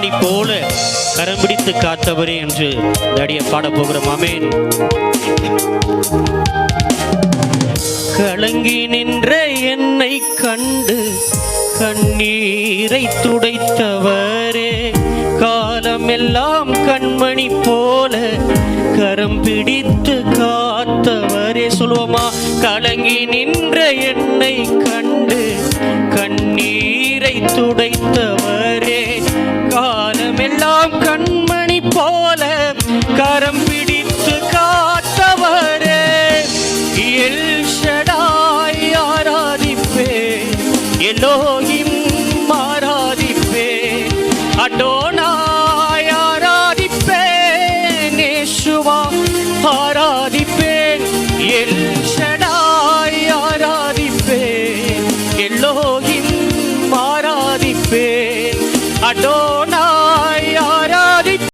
கண்மணி போல கரம் பிடித்து காத்தவரே என்று தடிய பாட போகிறோம். ஆமென். கலங்கி நின்ற என்னை கண்டு கண்ணீரை துடைத்தவரே, காலமெல்லாம் கண்மணி போல கரம் பிடித்து காத்தவரே. சொல்லுவோமா? கலங்கி நின்ற என்னை கண்டு கண்ணீரை துடைத்தவரே, காலமெல்லாம் கண்மணி போல கரம் பிடித்து காத்தவரே. எல் ஷடாய் ஆராதிப்பேன், எலோகிம் ஆராதிப்பேன், அடோனாய் ஆராதிப்பேன், யேசுவா ஆராதிப்பேன், எல் ஷடாய் ஆராதிப்பேன், எலோகிம் ஆராதிப்பேன், அடோனாய்